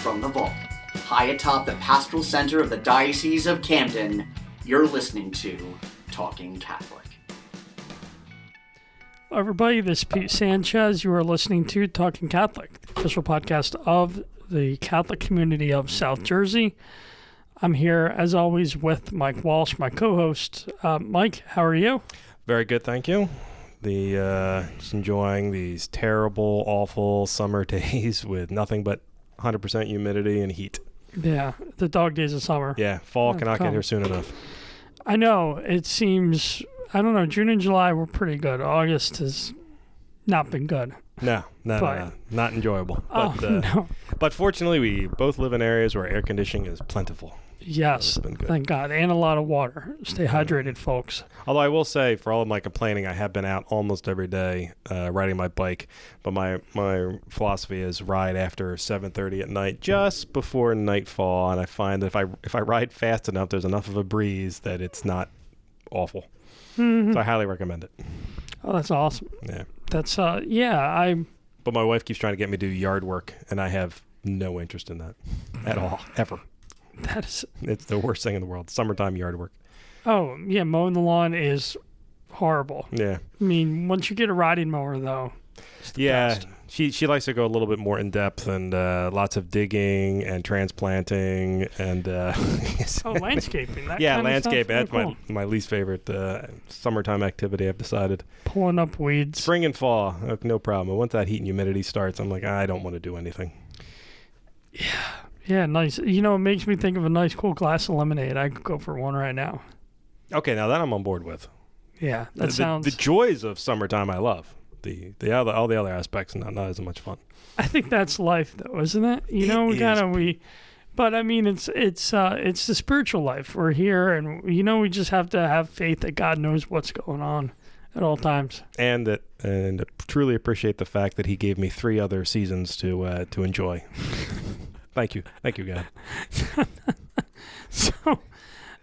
from the vault, high atop the Pastoral Center of the Diocese of Camden, you're listening to Talking Catholic. Hello everybody, this is Pete Sanchez. You are listening to Talking Catholic, the official podcast of the Catholic community of South Jersey. I'm here, as always, with Mike Walsh, my co-host. Mike, how are you? Very good, thank you. Just enjoying these terrible, awful summer days with nothing but 100% humidity and heat. Yeah, the dog days of summer. Yeah, fall cannot get here soon enough. I know, it seems, I don't know, June and July were pretty good. August has not been good. No, not enjoyable. But, no. But fortunately, we both live in areas where air conditioning is plentiful. Yes, thank God. And a lot of water. Stay hydrated, folks. Although I will say, for all of my complaining, I have been out almost every day riding my bike. But my philosophy is ride after 7:30 at night, just before nightfall. And I find that if I ride fast enough, there's enough of a breeze that it's not awful. Mm-hmm. So I highly recommend it. Oh, that's awesome. Yeah. That's, But my wife keeps trying to get me to do yard work, and I have no interest in that at all, ever. It's the worst thing in the world. Summertime yard work. Oh, yeah, mowing the lawn is horrible. Yeah. I mean, once you get a riding mower, though, it's the best. She likes to go a little bit more in depth and lots of digging and transplanting and landscaping. Landscaping. That's cool. my least favorite summertime activity, I've decided. Pulling up weeds. Spring and fall, no problem. Once that heat and humidity starts, I'm like, I don't want to do anything. Yeah, nice. You know, it makes me think of a nice, cool glass of lemonade. I could go for one right now. Okay, now that I'm on board with. Yeah, that sounds... The joys of summertime I love. All the other aspects not as much fun. I think that's life, though, isn't it? You know, but I mean, it's the spiritual life. We're here, and we just have to have faith that God knows what's going on at all times, and truly appreciate the fact that He gave me 3 other seasons to enjoy. Thank you, God. So.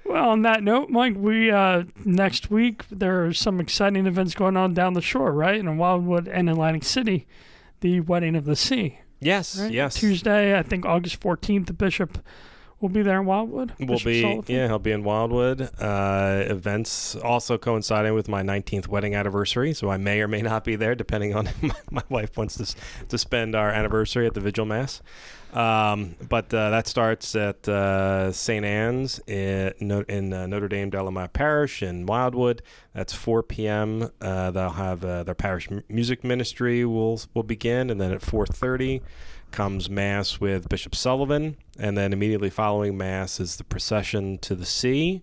Well, on that note, Mike, we next week there are some exciting events going on down the shore, right? In Wildwood and Atlantic City, the Wedding of the Sea. Yes, right? yes. Tuesday, I think August 14th, the bishop will be there in Wildwood. He'll be in Wildwood. Events also coinciding with my 19th wedding anniversary, so I may or may not be there, depending on my wife wants to spend our anniversary at the Vigil Mass. But that starts at St. Anne's in Notre Dame de la Mare Parish in Wildwood. That's 4 p.m. They'll have their parish music ministry will begin, and then at 4:30 comes Mass with Bishop Sullivan, and then immediately following Mass is the procession to the sea,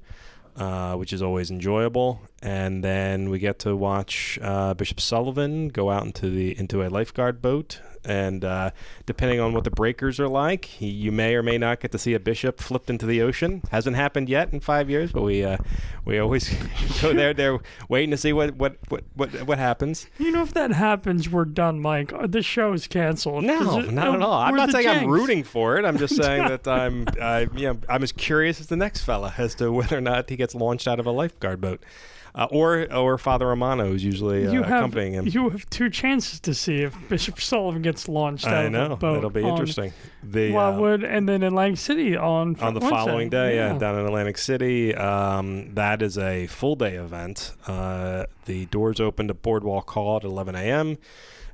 which is always enjoyable. And then we get to watch Bishop Sullivan go out into a lifeguard boat. And depending on what the breakers are like, you may or may not get to see a bishop flipped into the ocean. Hasn't happened yet in 5 years, but we always go there. They're waiting to see what happens. You know, if that happens, we're done, Mike. This show is canceled. No, not at all. I'm not saying I'm rooting for it. I'm just saying that I'm as curious as the next fella as to whether or not he gets launched out of a lifeguard boat. Or Father Romano, who's usually accompanying him. You have 2 chances to see if Bishop Sullivan gets launched out of a boat. It'll be interesting. Wildwood and then Atlantic City on the following day, down in Atlantic City. That is a full-day event. The doors open to Boardwalk Hall at 11 a.m.,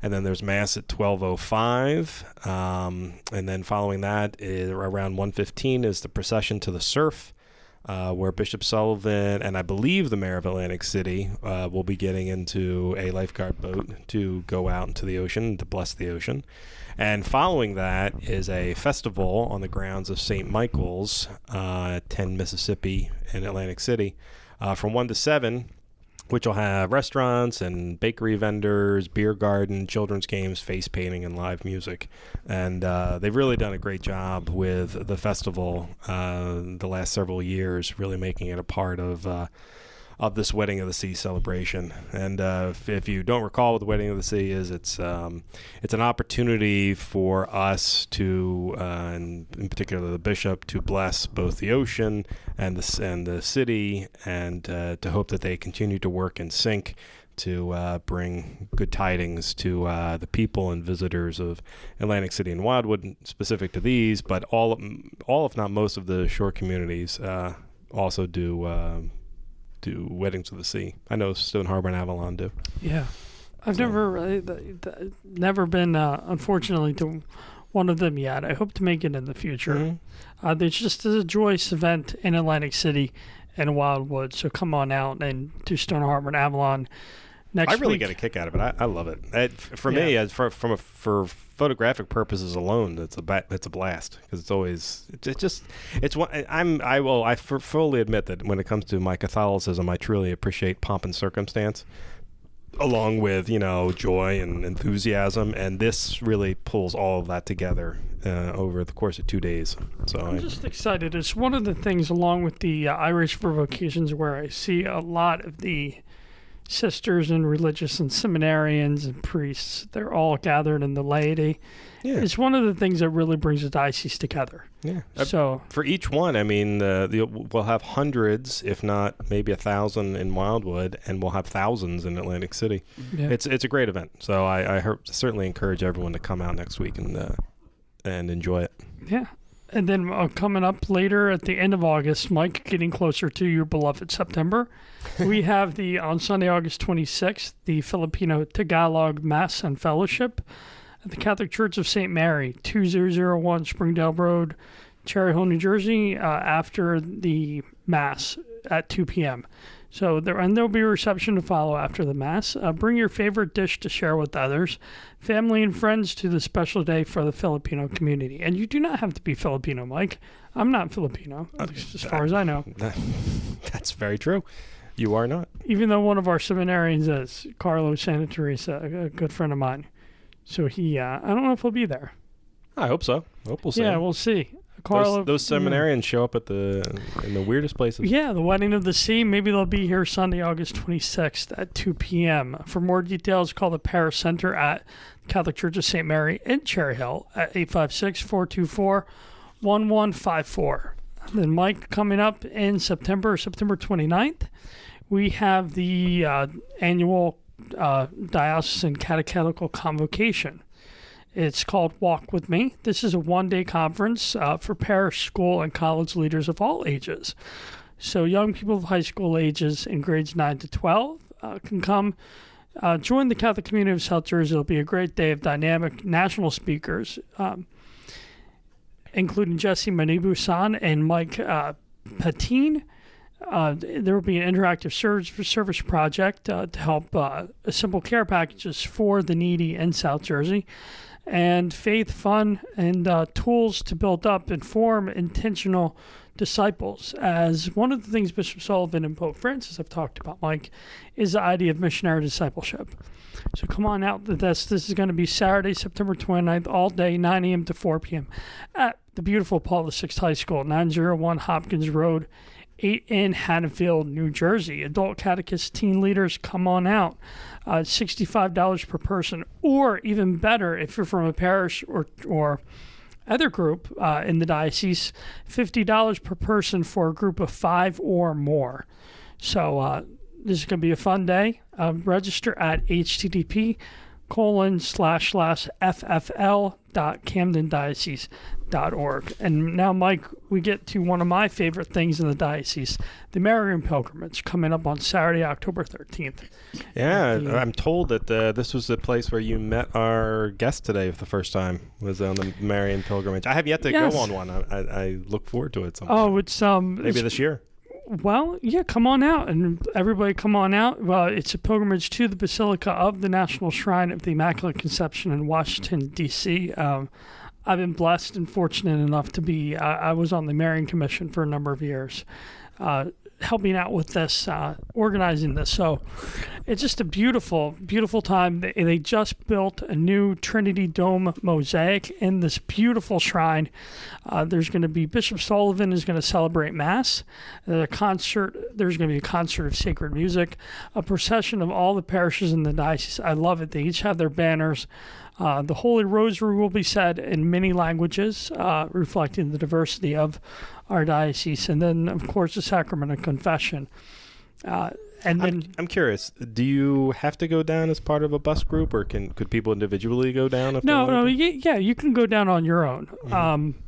and then there's Mass at 12:05. And then following that, around 1:15, is the procession to the surf. Where Bishop Sullivan and I believe the mayor of Atlantic City will be getting into a lifeguard boat to go out into the ocean, to bless the ocean. And following that is a festival on the grounds of St. Michael's, 10 Mississippi in Atlantic City, from 1 to 7, which will have restaurants and bakery vendors, beer garden, children's games, face painting, and live music. And they've really done a great job with the festival the last several years, really making it a part of this Wedding of the Sea celebration. And if you don't recall what the Wedding of the Sea is, it's an opportunity for us to, and in particular the bishop, to bless both the ocean and the city, and to hope that they continue to work in sync to bring good tidings to the people and visitors of Atlantic City and Wildwood, specific to these, but all if not most of the shore communities also do Weddings of the Sea. I know Stone Harbor and Avalon do. Yeah. I've never been, unfortunately, to one of them yet. I hope to make it in the future. There's a joyous event in Atlantic City and Wildwood, so come on out and do Stone Harbor and Avalon next week. I really get a kick out of it. I love it. For me, for photographic purposes alone, it's a blast, because I fully admit that when it comes to my Catholicism, I truly appreciate pomp and circumstance, along with, joy and enthusiasm, and this really pulls all of that together over the course of 2 days. So I'm just excited. It's one of the things, along with the Irish for Vocations, where I see a lot of the sisters and religious and seminarians and priests. They're all gathered in the laity. Yeah. It's one of the things that really brings the diocese together. Yeah. So for each one, we'll have hundreds, if not maybe 1,000 in Wildwood, and we'll have thousands in Atlantic City. Yeah. It's a great event. So I certainly encourage everyone to come out next week and enjoy it. Yeah. And then coming up later at the end of August, Mike, getting closer to your beloved September, we have on Sunday, August 26th, the Filipino Tagalog Mass and Fellowship at the Catholic Church of St. Mary, 2001 Springdale Road, Cherry Hill, New Jersey, after the Mass at 2 p.m. So there'll be a reception to follow after the Mass. Bring your favorite dish to share with others, family and friends, to the special day for the Filipino community. And you do not have to be Filipino, Mike. I'm not Filipino, at least as far as I know. That's very true. You are not. Even though one of our seminarians is Carlos Santa Teresa, a good friend of mine. So I don't know if he'll be there. I hope so. I hope we'll see. Yeah, we'll see. Those seminarians show up in the weirdest places. Yeah, the Wedding of the Sea. Maybe they'll be here Sunday, August 26th at 2 p.m. For more details, call the Parish Center at Catholic Church of St. Mary in Cherry Hill at 856-424-1154. Then, Mike, coming up in September 29th, we have the annual Diocesan Catechetical Convocation. It's called Walk With Me. This is a one-day conference for parish, school, and college leaders of all ages. So young people of high school ages in grades 9 to 12 can come join the Catholic community of South Jersey. It'll be a great day of dynamic national speakers, including Jesse Manibu-san and Mike Patine. There will be an interactive service project to help simple care packages for the needy in South Jersey, and faith, fun, and tools to build up and form intentional disciples. As one of the things Bishop Sullivan and Pope Francis have talked about, Mike, is the idea of missionary discipleship. So come on out to this. This is going to be Saturday, September 29th, all day, 9 a.m. to 4 p.m. at the beautiful Paul VI High School, 901 Hopkins Road, 8 in Haddonfield, New Jersey. Adult catechists, teen leaders, come on out. $65 per person, or even better, if you're from a parish or other group in the diocese, $50 per person for a group of 5 or more. So this is going to be a fun day. Register at http://ffl.camdendiocese.org. And now, Mike, we get to one of my favorite things in the diocese, the Marian Pilgrimage, coming up on Saturday, October 13th. Yeah, I'm told that this was the place where you met our guest today for the first time, was on the Marian Pilgrimage. I have yet to go on one. I look forward to it sometime. Oh, it's maybe this year. Well, yeah, come on out, and everybody come on out. Well, it's a pilgrimage to the Basilica of the National Shrine of the Immaculate Conception in Washington, D.C. I've been blessed and fortunate enough to be, I was on the Marian Commission for a number of years, helping out with this, organizing this. So it's just a beautiful, beautiful time. They just built a new Trinity Dome mosaic in this beautiful shrine. There's going to be, Bishop Sullivan is going to celebrate Mass. There's going to be a concert of sacred music, a procession of all the parishes in the diocese. I love it. They each have their banners. The Holy Rosary will be said in many languages, reflecting the diversity of our diocese. And then, of course, the Sacrament of Confession. And then I'm curious. Do you have to go down as part of a bus group, or could people individually go down? If no, yeah, you can go down on your own. Mm-hmm.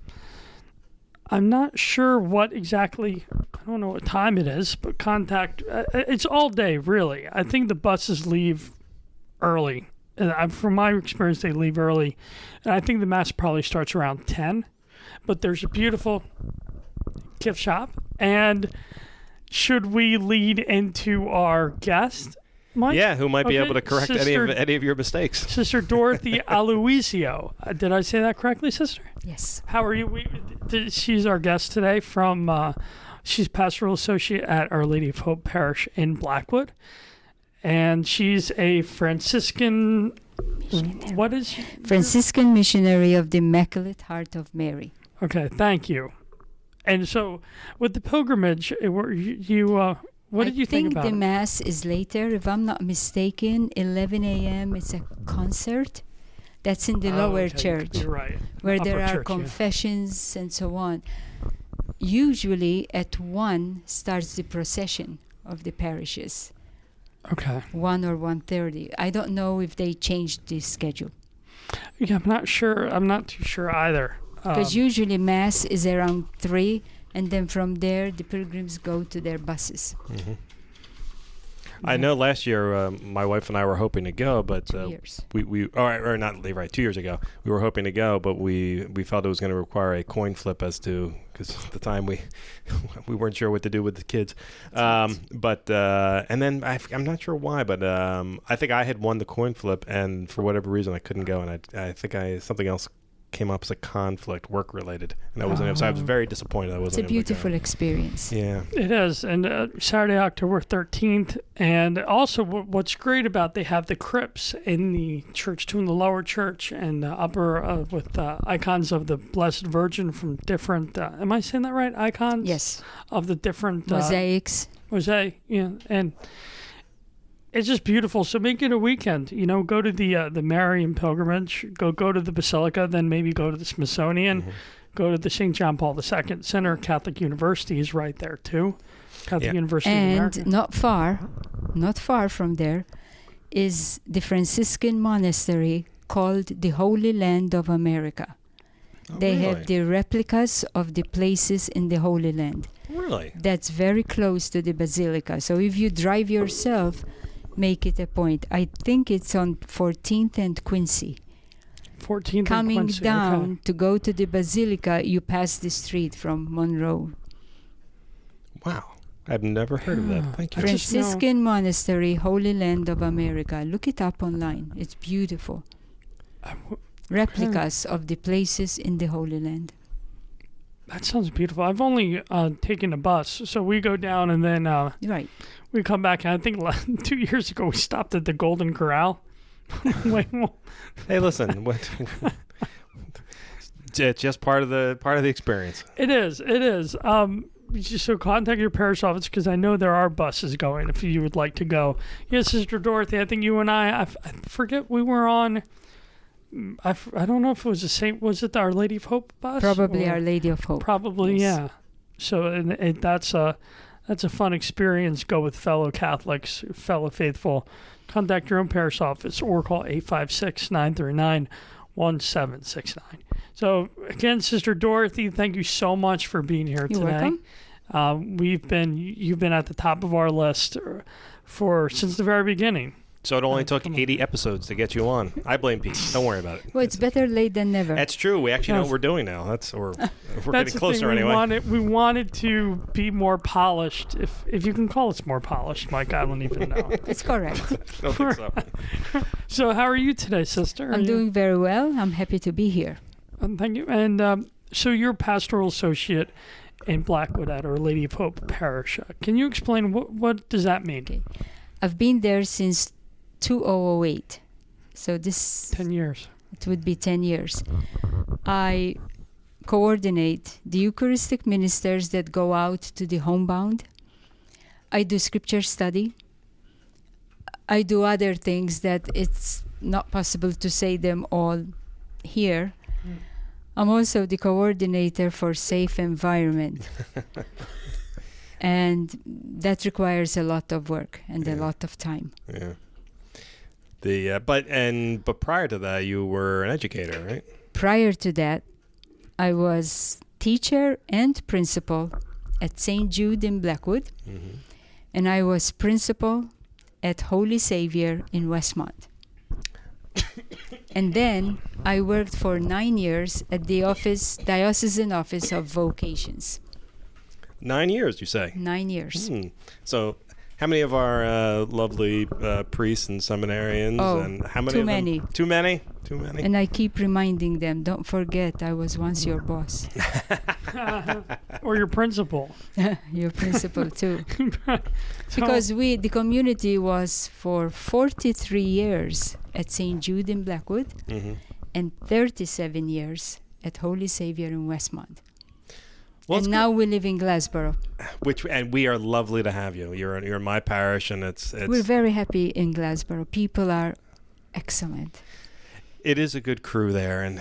I'm not sure what exactly. I don't know what time it is, but contact. It's all day, really. I think the buses leave early. From my experience, they leave early, and I think the mass probably starts around 10. But there's a beautiful gift shop, and should we lead into our guest, Mike? Yeah, who might be able to correct Sister, any of your mistakes. Sister Dorothy Aloisio. Did I say that correctly, Sister? Yes. How are you? She's our guest today from, she's Pastoral Associate at Our Lady of Hope Parish in Blackwood. And she's a Franciscan, what is she? Franciscan Missionary of the Immaculate Heart of Mary. Okay, thank you. And so with the pilgrimage, what did you think about I think the it? Mass is later. If I'm not mistaken, 11 a.m. It's a concert. That's in the lower church. You're right. Where Upper there are church, confessions and so on. Usually at 1 starts the procession of the parishes. Okay. 1 or 1:30. I don't know if they changed the schedule. Yeah, I'm not sure. I'm not too sure either. Because usually Mass is around 3, and then from there the pilgrims go to their buses. Mm-hmm. I know last year my wife and I were hoping to go, but 2 years. or not right 2 years ago we were hoping to go, but we felt it was going to require a coin flip because at the time we weren't sure what to do with the kids. But and then I'm not sure why, but I think I had won the coin flip, and for whatever reason I couldn't go, and I think something else came up as a conflict, work related, and I wasn't. So I was very disappointed. I wasn't. It's a beautiful experience. Yeah, it is. And Saturday, October 13th, and also what's great about they have the crypts in the church too, in the lower church and upper with icons of the Blessed Virgin from different. Am I saying that right? Icons. Yes. Of the different mosaics. Mosaic, yeah, and. It's just beautiful. So make it a weekend. Go to the Marian pilgrimage. Go to the Basilica. Then maybe go to the Smithsonian. Mm-hmm. Go to the St. John Paul II Center. Catholic University is right there too. Catholic University of America. And not far from there, is the Franciscan monastery called the Holy Land of America. They have the replicas of the places in the Holy Land. Really? That's very close to the Basilica. So if you drive yourself, make it a point. I think it's on 14th and Quincy. 14th Coming and Quincy. down to go to the Basilica, you pass the street from Monroe. Wow. I've never heard of that. Thank you. Franciscan Monastery, Holy Land of America. Look it up online. It's beautiful. Replicas of the places in the Holy Land. That sounds beautiful. I've only taken a bus, so we go down and then Right. we come back. And I think 2 years ago we stopped at the Golden Corral. Hey, listen, it's just part of the experience. It is. So contact your parish office because I know there are buses going if you would like to go. Yes, Sister Dorothy. I think you and I forget we were on. I don't know if it was was it the Our Lady of Hope bus? Probably Our Lady of Hope. Probably, yes. Yeah. So that's a fun experience. Go with fellow Catholics, fellow faithful. Contact your own parish office or call 856-939-1769. So again, Sister Dorothy, thank you so much for being here You're today. Welcome. You've been at the top of our list since the very beginning. So it only took 80 episodes to get you on. I blame Pete. Don't worry about it. Well, it's better late than never. That's true. We actually know what we're doing now. We're getting closer anyway. We wanted to be more polished. If you can call us more polished, Mike, I don't even know. It's correct. I don't think so. So how are you today, sister? I'm doing very well. I'm happy to be here. Thank you. And so you're pastoral associate in Blackwood at Our Lady of Hope Parish. Can you explain what does that mean? Okay. I've been there since 2008. So 10 years. It would be 10 years. I coordinate the Eucharistic ministers that go out to the homebound. I do scripture study. I do other things that it's not possible to say them all here. I'm also the coordinator for safe environment. And that requires a lot of work and a lot of time. Yeah. But prior to that, you were an educator, right? Prior to that, I was teacher and principal at St. Jude in Blackwood, and I was principal at Holy Savior in Westmont. And then I worked for 9 years at the Diocesan Office of Vocations. 9 years, you say? 9 years. So how many of our lovely priests and seminarians? And how many too of them? many. Too many? Too many? And I keep reminding them, don't forget, I was once your boss. Or your principal. Your principal, too. Because the community was for 43 years at St. Jude in Blackwood and 37 years at Holy Savior in Westmont. Well, and now we live in Glassboro. And we are lovely to have you. You're in my parish, and it's we're very happy in Glassboro. People are excellent. It is a good crew there, and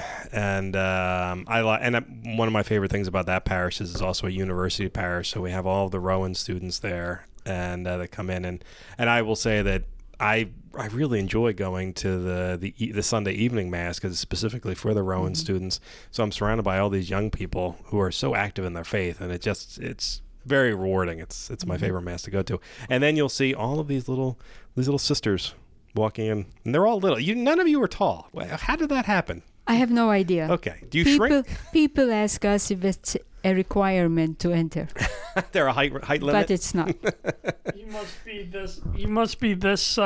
one of my favorite things about that parish is it's also a university parish. So we have all of the Rowan students there, and that come in, and I will say that I really enjoy going to the Sunday evening mass because it's specifically for the Rowan students. So I'm surrounded by all these young people who are so active in their faith, and it's very rewarding. It's my favorite mass to go to. And then you'll see all of these little sisters walking in, and they're all little. None of you are tall. How did that happen? I have no idea. Okay. Do you shrink? People ask us if it's a requirement to enter. There a height limit? But it's not. You must be this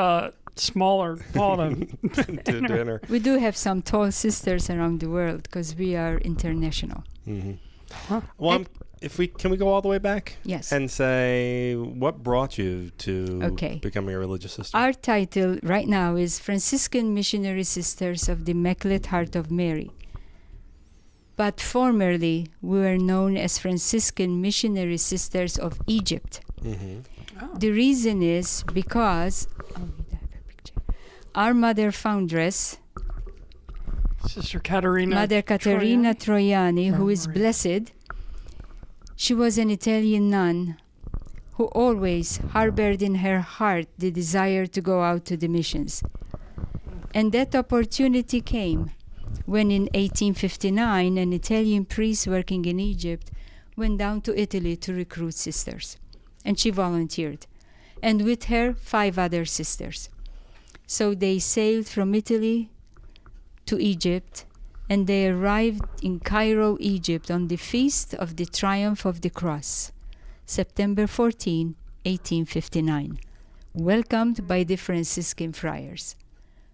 smaller, tall to dinner. We do have some tall sisters around the world because we are international. Well, can we go all the way back? Yes. And say, what brought you to becoming a religious sister? Our title right now is Franciscan Missionary Sisters of the Immaculate Heart of Mary. But formerly, we were known as Franciscan Missionary Sisters of Egypt. The reason is because our mother foundress, Sister Caterina, Mother Caterina Troiani, who is blessed, she was an Italian nun who always harbored in her heart the desire to go out to the missions. And that opportunity came when in 1859 an Italian priest working in Egypt went down to Italy to recruit sisters. And she volunteered. And with her, 5 other sisters. So they sailed from Italy to Egypt, and they arrived in Cairo, Egypt on the Feast of the Triumph of the Cross, September 14, 1859, welcomed by the Franciscan friars.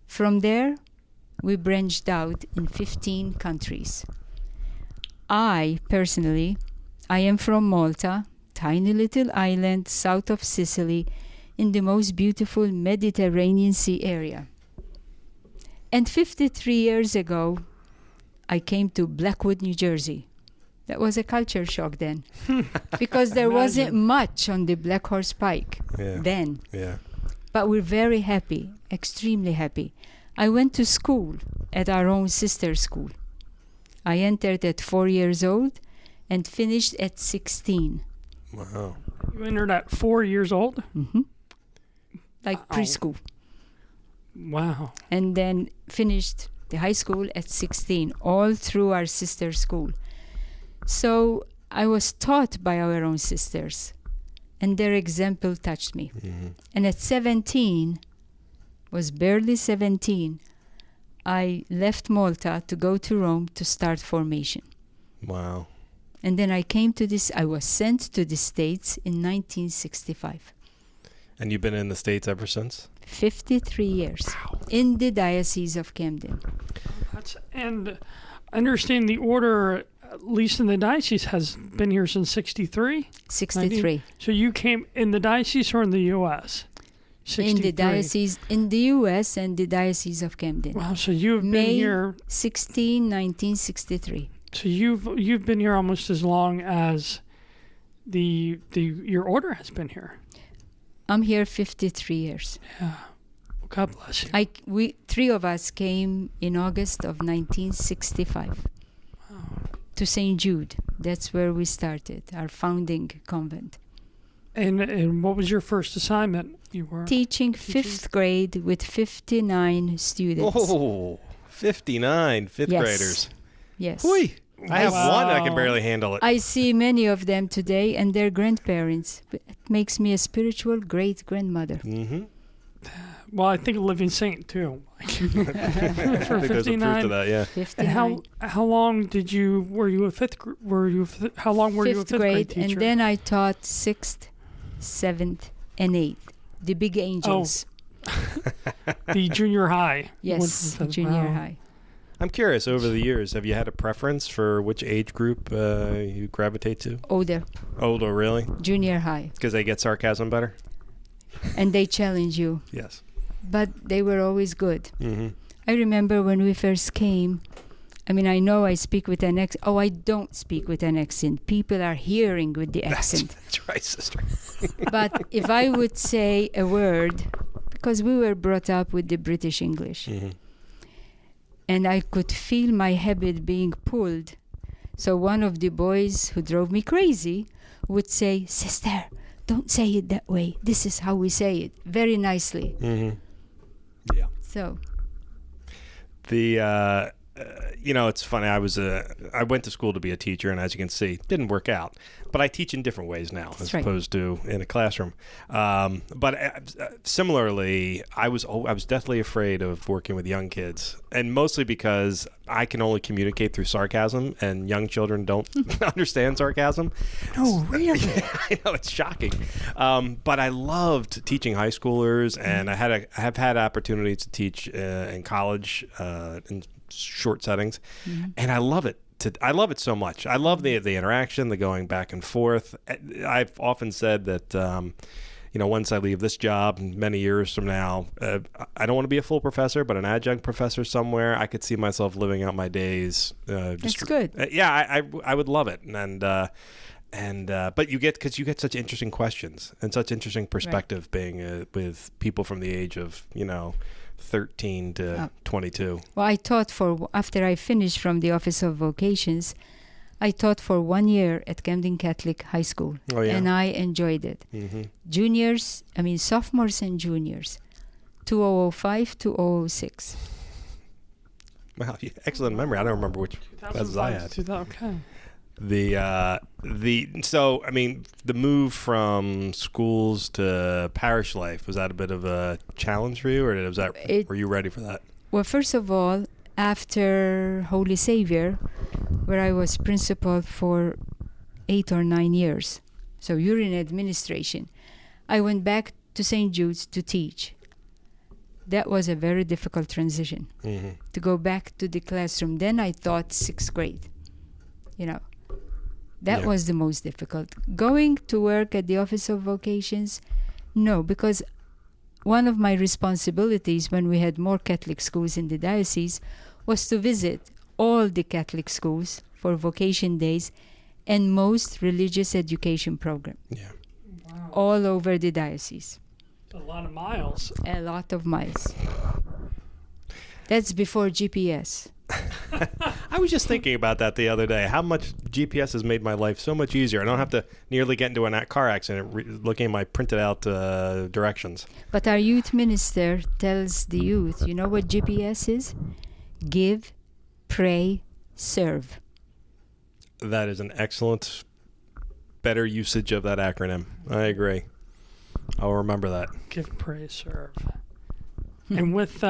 From there, we branched out in 15 countries. I am from Malta, tiny little island south of Sicily, in the most beautiful Mediterranean Sea area. And 53 years ago, I came to Blackwood, New Jersey. That was a culture shock then, because there wasn't much on the Black Horse Pike then. Yeah. But we're very happy, extremely happy. I went to school at our own sister school. I entered at 4 years old and finished at 16. Wow. You entered at 4 years old? Like preschool. Wow. And then finished the high school at 16, all through our sister school. So I was taught by our own sisters, and their example touched me. And at 17, was barely 17, I left Malta to go to Rome to start formation. Wow. And then I was sent to the States in 1965. And you've been in the States ever since? 53 years. Wow. In the Diocese of Camden. And I understand the order, at least in the diocese, has been here since 63? 63. So you came in the diocese or in the U.S.? 63. In the diocese, in the U.S. and the Diocese of Camden. Wow, so you've been here... May 16, 1963. So you've been here almost as long as your order has been here. I'm here 53 years. Yeah. Well, God bless you. We 3 of us came in August of 1965 to St. Jude. That's where we started, our founding convent. And what was your first assignment? You were Teaching 5th grade with 59 students. Oh, 59 fifth Yes. graders. Yes. Whee! I have Wow. one that can barely handle it. I see many of them today and their grandparents. It makes me a spiritual great-grandmother. Mm-hmm. well, I think a living saint too. I think there's some truth to that, yeah. 59. And how long were you a how long were you a 5th fifth grade grade, teacher? and then I taught 6th, 7th, and 8th. The big angels. the junior high. You went Yes, from fifth- junior wow. high. I'm curious, over the years, have you had a preference for which age group you gravitate to? Older, Older, really? junior high. Because they get sarcasm better? And they challenge you. Yes. But they were always good. Mm-hmm. I remember when we first came, I know I speak with an accent. Oh, I don't speak with an accent. People are hearing with the accent. That's right, sister. But if I would say a word, because we were brought up with the British English, Mm-hmm. and I could feel my habit being pulled. So one of the boys who drove me crazy would say, "Sister, don't say it that way. This is how we say it." Very nicely. Mm-hmm. Yeah. So, The it's funny. I went to school to be a teacher, and as you can see, didn't work out. But I teach in different ways now, That's as right. opposed to in a classroom. But similarly, I was deathly afraid of working with young kids, and mostly because I can only communicate through sarcasm, and young children don't understand sarcasm. Oh, really? I know, it's shocking. But I loved teaching high schoolers, and I have had opportunities to teach in college in short settings, and I love it. I love it so much. I love the interaction, the going back and forth. I've often said that once I leave this job many years from now, I don't want to be a full professor, but an adjunct professor somewhere. I could see myself living out my days. that's good. I would love it, but you get such interesting questions and such interesting perspective being with people from the age of 13 to 22. Well, I taught after I finished from the Office of Vocations, I taught for 1 year at Camden Catholic High School. Oh, yeah. And I enjoyed it. Mm-hmm. Sophomores and juniors, 2005 to 2006. Wow, excellent memory. I don't remember which classes I had. 2005. Okay. The move from schools to parish life, was that a bit of a challenge for you, or were you ready for that? Well, first of all, after Holy Savior, where I was principal for 8 or 9 years, so you're in administration, I went back to St. Jude's to teach. That was a very difficult transition, to go back to the classroom. Then I taught 6th grade. That was the most difficult. Going to work at the Office of Vocations, no, because one of my responsibilities when we had more Catholic schools in the diocese was to visit all the Catholic schools for vocation days and most religious education program. Yeah. Wow. All over the diocese. A lot of miles. A lot of miles. That's before GPS. I was just thinking about that the other day. How much GPS has made my life so much easier. I don't have to nearly get into a car accident looking at my printed out directions. But our youth minister tells the youth, you know what GPS is? Give, pray, serve. That is an excellent, better usage of that acronym. I agree. I'll remember that. Give, pray, serve. And with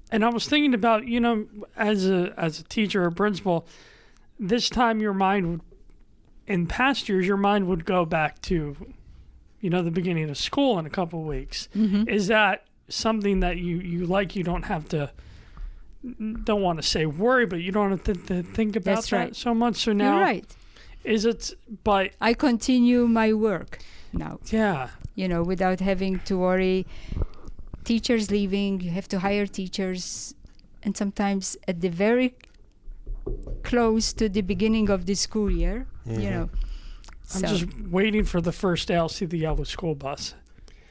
and I was thinking about, as a teacher or principal, this time your mind would, in past years, your mind would go back to, the beginning of school in a couple of weeks. Mm-hmm. Is that something that you like? You don't have to, don't want to say worry, but you don't have to think about That's that right. so much. So now, You're right. is it, but I continue my work now, yeah. Without having to worry. Teachers leaving, you have to hire teachers, and sometimes at the very close to the beginning of the school year, Mm-hmm. I'm just waiting for the first day I'll see the yellow school bus.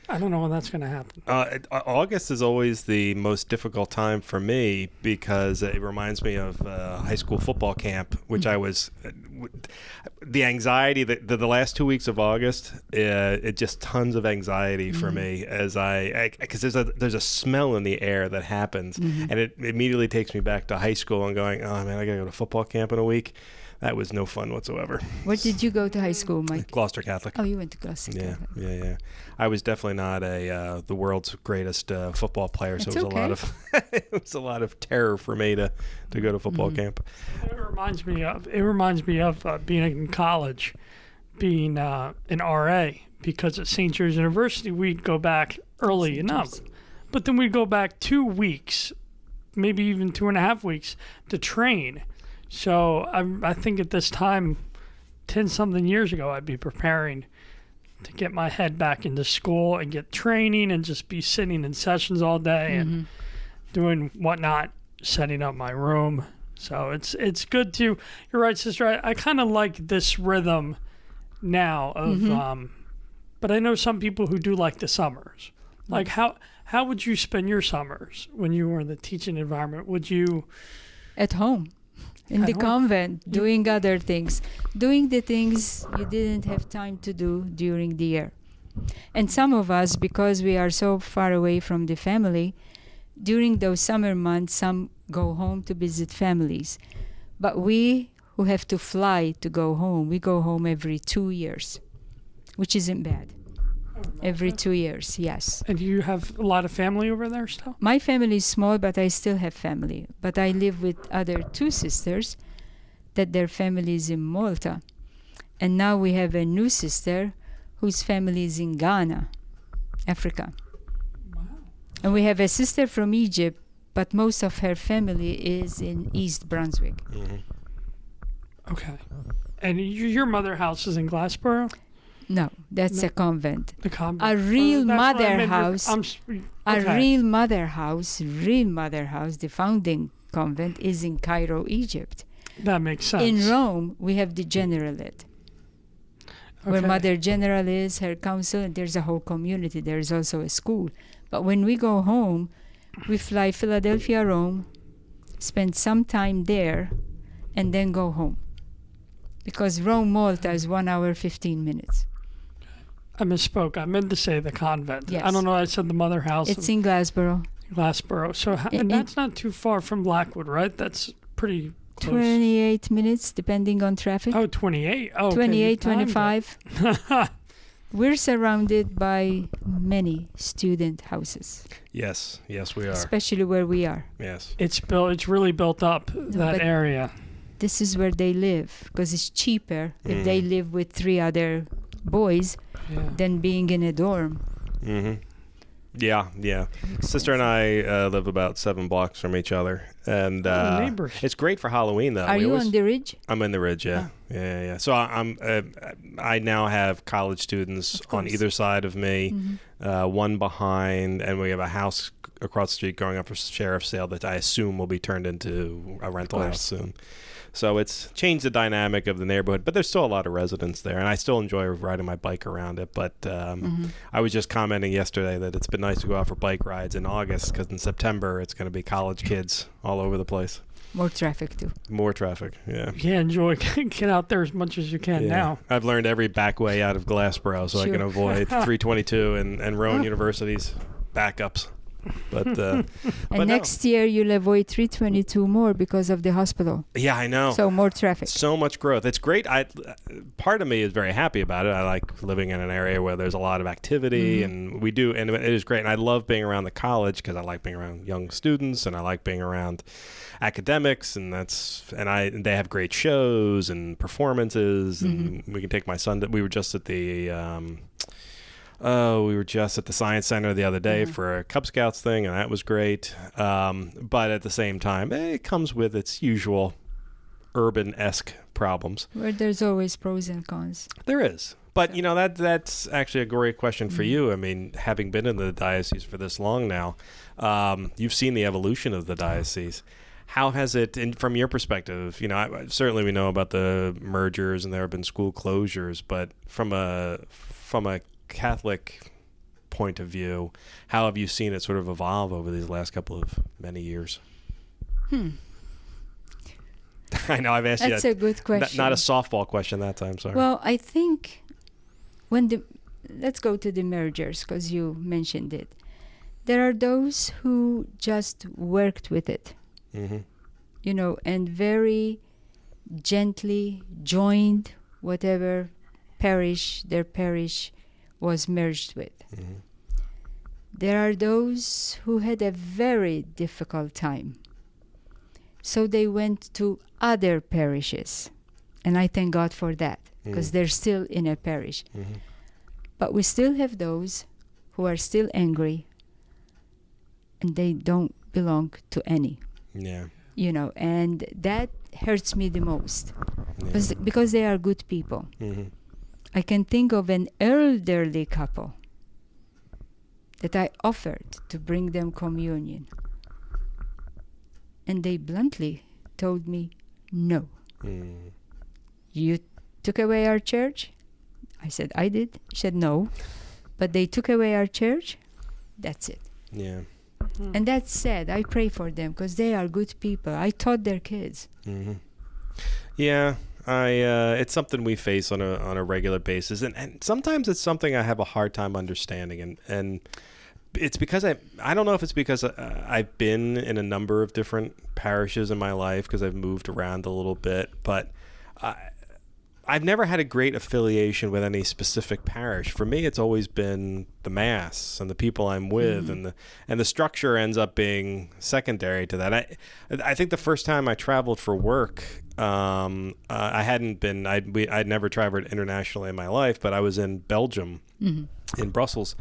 I don't know when that's going to happen. August is always the most difficult time for me because it reminds me of high school football camp, which I was. The anxiety that the last 2 weeks of August, it just tons of anxiety for me as because there's a smell in the air that happens, and it immediately takes me back to high school and going, oh man, I gotta go to football camp in a week. That was no fun whatsoever. Where did you go to high school, Mike? Gloucester Catholic. Oh, you went to Gloucester Catholic. Yeah. I was definitely not the world's greatest football player, so That's it was it was a lot of terror for me to go to football camp. It reminds me of being in college, being an RA, because at St. Joe's University we'd go back early enough, but then we'd go back 2 weeks, maybe even 2.5 weeks to train. So I think at this time, 10-something years ago, I'd be preparing to get my head back into school and get training and just be sitting in sessions all day and doing whatnot, setting up my room. So it's good to, you're right, sister, I kind of like this rhythm now of, but I know some people who do like the summers. Like how would you spend your summers when you were in the teaching environment? Would you? At home. In the convent, doing other things, doing the things you didn't have time to do during the year. And some of us, because we are so far away from the family, during those summer months, some go home to visit families. But we who have to fly to go home, we go home every 2 years, which isn't bad. Every 2 years, yes. And you have a lot of family over there still? My family is small, but I still have family. But I live with other 2 sisters that their family is in Malta. And now we have a new sister whose family is in Ghana, Africa. Wow. And we have a sister from Egypt, but most of her family is in East Brunswick. Okay. And your mother house is in Glassboro? No, that's a convent. The convent. A real That's what I mother meant. house. Okay. A real mother house, the founding convent is in Cairo, Egypt. That makes sense. In Rome, we have the generalate, where Mother General is, her council, and there's a whole community. There's also a school. But when we go home, we fly Philadelphia, Rome, spend some time there, and then go home. Because Rome, Malta is 1 hour, 15 minutes. I misspoke. I meant to say the convent. Yes. I don't know. I said the mother house. It's in Glassboro. Glassboro. So and that's not too far from Blackwood, right? That's pretty close. 28 minutes, depending on traffic. Oh, 28. Oh, 28, 25. We're surrounded by many student houses. Yes, we are. Especially where we are. Yes. It's really built up, that area. This is where they live, because it's cheaper if they live with 3 other boys than being in a dorm. Yeah. Sister and I live about 7 blocks from each other, and neighbors. It's great for Halloween though. Are you on the ridge? I'm in the ridge, yeah. Yeah. So I now have college students on either side of me, one behind, and we have a house across the street going up for sheriff's sale that I assume will be turned into a rental house soon. So it's changed the dynamic of the neighborhood, but there's still a lot of residents there, and I still enjoy riding my bike around it. But I was just commenting yesterday that it's been nice to go out for bike rides in August, because in September it's going to be college kids all over the place. More traffic too. More traffic, yeah. Yeah, enjoy. Get out there as much as you can now. I've learned every back way out of Glassboro, so I can avoid 322 and Rowan University's backups. But next year you'll avoid 322 more because of the hospital. Yeah, I know. So more traffic. So much growth. It's great. Part of me is very happy about it. I like living in an area where there's a lot of activity, and we do, and it is great. And I love being around the college because I like being around young students, and I like being around academics, and they have great shows and performances, and we can take my son. We were just at the Science Center the other day for a Cub Scouts thing, and that was great. But at the same time, it comes with its usual urban-esque problems. Where there's always pros and cons. There is. But, that's actually a great question for you. I mean, having been in the diocese for this long now, you've seen the evolution of the diocese. How has it, from your perspective, certainly we know about the mergers and there have been school closures, but from a Catholic point of view, how have you seen it sort of evolve over these last couple of many years? I know I've asked That's you a good question. Not a softball question that time, sorry. Well, I think let's go to the mergers, because you mentioned it. There are those who just worked with it, and very gently joined whatever their parish was merged with. There are those who had a very difficult time. So they went to other parishes. And I thank God for that, because they're still in a parish. But we still have those who are still angry, and they don't belong to any. Yeah. And that hurts me the most, because they are good people. I can think of an elderly couple that I offered to bring them communion. And they bluntly told me, no. You took away our church? I said, I did. She said, no. But they took away our church? That's it. Yeah. And that's sad. I pray for them, because they are good people. I taught their kids. Yeah. It's something we face on a regular basis. And sometimes it's something I have a hard time understanding. And it's because I don't know if it's because I've been in a number of different parishes in my life, because I've moved around a little bit, but I've never had a great affiliation with any specific parish. For me, it's always been the Mass and the people I'm with, and the structure ends up being secondary to that. I think the first time I traveled for work, I'd never traveled internationally in my life, but I was in Belgium. In Brussels,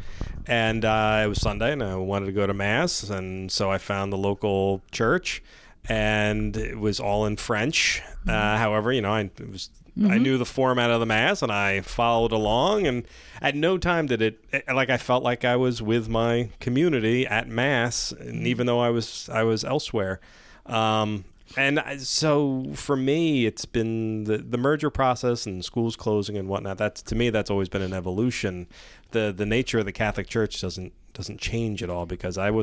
and it was Sunday, and I wanted to go to Mass, and so I found the local church, and it was all in French. However, I knew the format of the Mass, and I followed along, and at no time did I felt like I was with my community at Mass, and even though I was elsewhere. And so for me, it's been the merger process and schools closing and whatnot. To me, that's always been an evolution. The nature of the Catholic Church doesn't change at all, because I've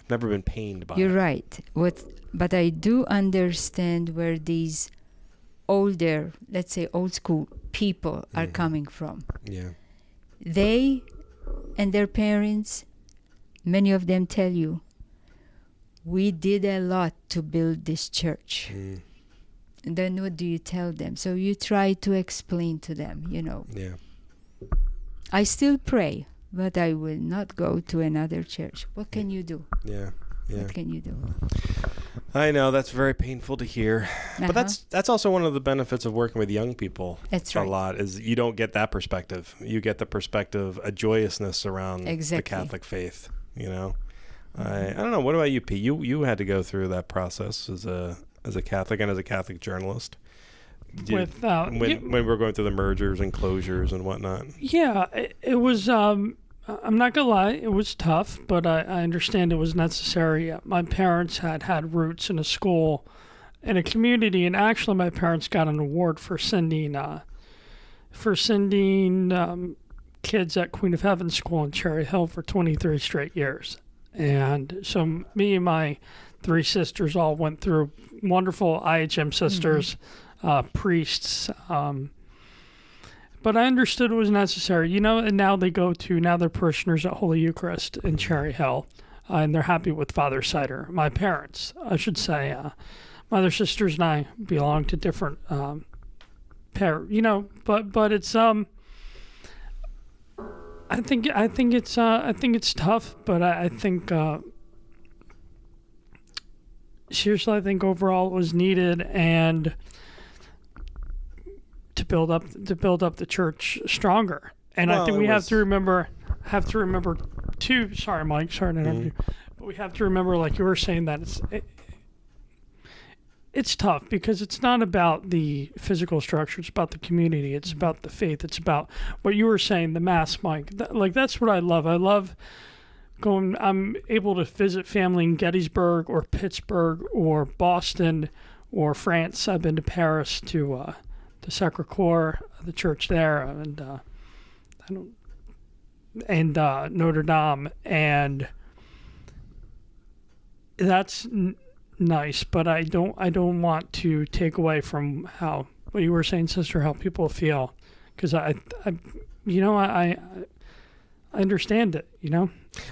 never been pained by it. You're right. But I do understand where these older, let's say old school people are coming from. Yeah. They and their parents, many of them tell you, we did a lot to build this church. And then what do you tell them? So you try to explain to them, Yeah. I still pray, but I will not go to another church. What can you do? Yeah. What can you do? I know that's very painful to hear, but that's also one of the benefits of working with young people. That's right. A lot is you don't get that perspective. You get the perspective, a joyousness around the Catholic faith. I don't know. What about you, P? You had to go through that process as a Catholic and as a Catholic journalist. When we were going through the mergers and closures and whatnot. Yeah, it was. I'm not gonna lie, it was tough, but I understand it was necessary. My parents had roots in a school, in a community, and actually, my parents got an award for sending kids at Queen of Heaven School in Cherry Hill for 23 straight years. And so me and my three sisters all went through wonderful IHM sisters, priests. But I understood it was necessary, and now they're parishioners at Holy Eucharist in Cherry Hill, and they're happy with Father Sider. My parents, I should say, my other sisters and I belong to different but it's I think it's tough, but I think seriously, I think overall it was needed, and to build up the church stronger. And I think we have to remember too. Sorry, Mike. Sorry to interrupt you, but we have to remember, like you were saying, that it's tough because it's not about the physical structure. It's about the community. It's about the faith. It's about what you were saying, the Mass, Mike. That's what I love. I love going. I'm able to visit family in Gettysburg or Pittsburgh or Boston or France. I've been to Paris to Sacré-Cœur, the church there, and Notre Dame, and that's nice. But I don't want to take away from how what you were saying, sister, how people feel, because I understand it,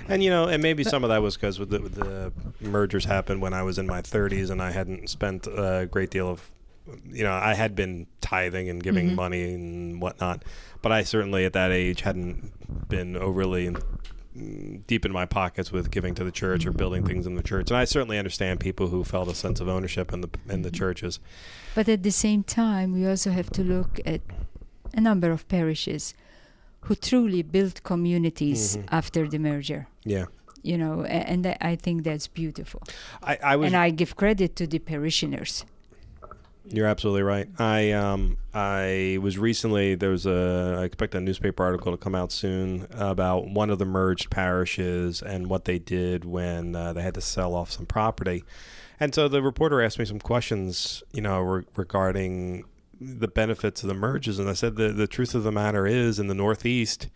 And and maybe some of that was because the mergers happened when I was in my 30s, and I hadn't spent a great deal of, I had been tithing and giving money and whatnot, but I certainly at that age hadn't been overly deep in my pockets with giving to the church or building things in the church. And I certainly understand people who felt a sense of ownership in the churches. But at the same time, we also have to look at a number of parishes who truly built communities after the merger. Yeah. And I think that's beautiful. And I give credit to the parishioners. You're absolutely right. I was recently, I expect a newspaper article to come out soon about one of the merged parishes and what they did when they had to sell off some property. And so the reporter asked me some questions, regarding the benefits of the merges. And I said the truth of the matter is, in the Northeast,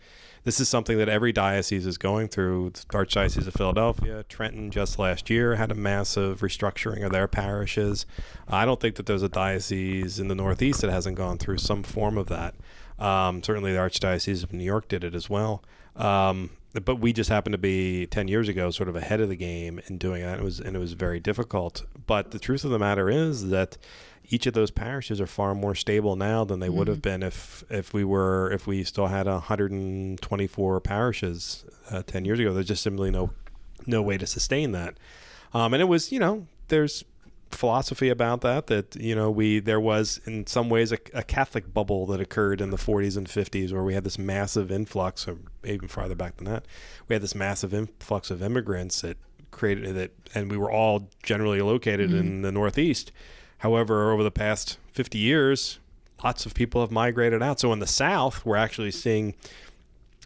this is something that every diocese is going through. The Archdiocese of Philadelphia, Trenton just last year had a massive restructuring of their parishes. I don't think that there's a diocese in the Northeast that hasn't gone through some form of that. Certainly the Archdiocese of New York did it as well. But we just happened to be 10 years ago sort of ahead of the game in doing that. It was very difficult. But the truth of the matter is that each of those parishes are far more stable now than they would have been if we still had 124 parishes 10 years ago. There's just simply no way to sustain that. And it was, there's philosophy about that there was in some ways a Catholic bubble that occurred in the 40s and 50s where we had this massive influx, or even farther back than that, we had this massive influx of immigrants that created that, and we were all generally located in the Northeast. However, over the past 50 years, lots of people have migrated out. So in the South, we're actually seeing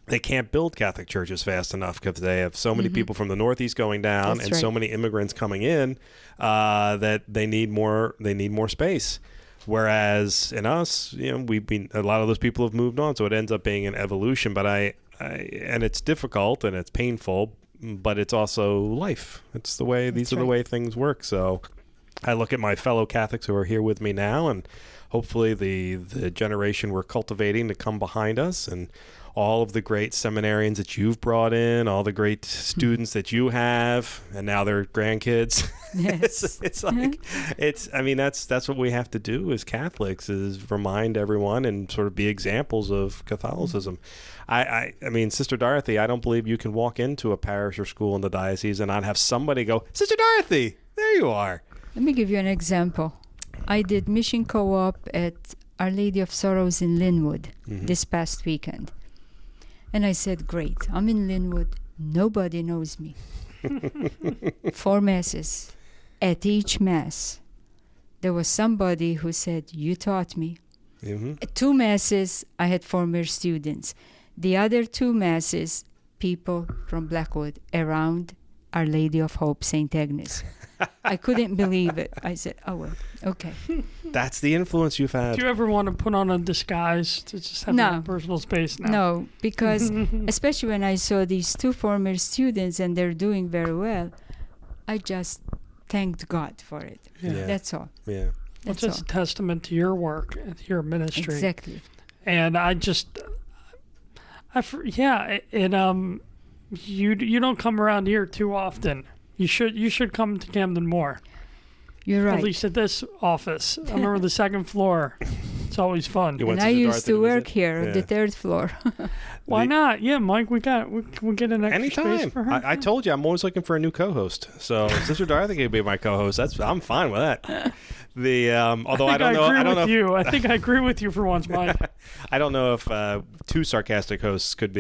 they can't build Catholic churches fast enough because they have so many people from the Northeast going down. That's and right. So many immigrants coming in that they need more space. Whereas in us, a lot of those people have moved on, so it ends up being an evolution. But and it's difficult and it's painful, but it's also life. It's the way these are the way things work. So I look at my fellow Catholics who are here with me now, and hopefully the generation we're cultivating to come behind us, and all of the great seminarians that you've brought in, all the great students that you have, and now they're grandkids. Yes. That's what we have to do as Catholics, is remind everyone and sort of be examples of Catholicism. I mean, Sister Dorothy, I don't believe you can walk into a parish or school in the diocese and not have somebody go, Sister Dorothy, there you are. Let me give you an example. I did mission co-op at Our Lady of Sorrows in Linwood this past weekend. And I said, great, I'm in Linwood. Nobody knows me. 4 masses. At each mass, there was somebody who said, you taught me. 2 masses, I had former students. The other 2 masses, people from Blackwood around Our Lady of Hope, St. Agnes. I couldn't believe it. I said, oh, well, okay. That's the influence you've had. Do you ever want to put on a disguise to just have your personal space now? No, because especially when I saw these 2 former students and they're doing very well, I just thanked God for it. Yeah. That's all. Yeah. It's just a testament to your work and your ministry. Exactly. And you don't come around here too often. You should come to Camden more. You're right. At least at this office. I remember the 2nd floor. It's always fun. And I used to work here at the 3rd floor. Why not? Yeah, Mike, we get an extra space for her. I told you, I'm always looking for a new co-host. So Sister Dorothy could be my co-host. I'm fine with that. Although I don't know. I think I agree with you for once, Mike. I don't know if 2 sarcastic hosts could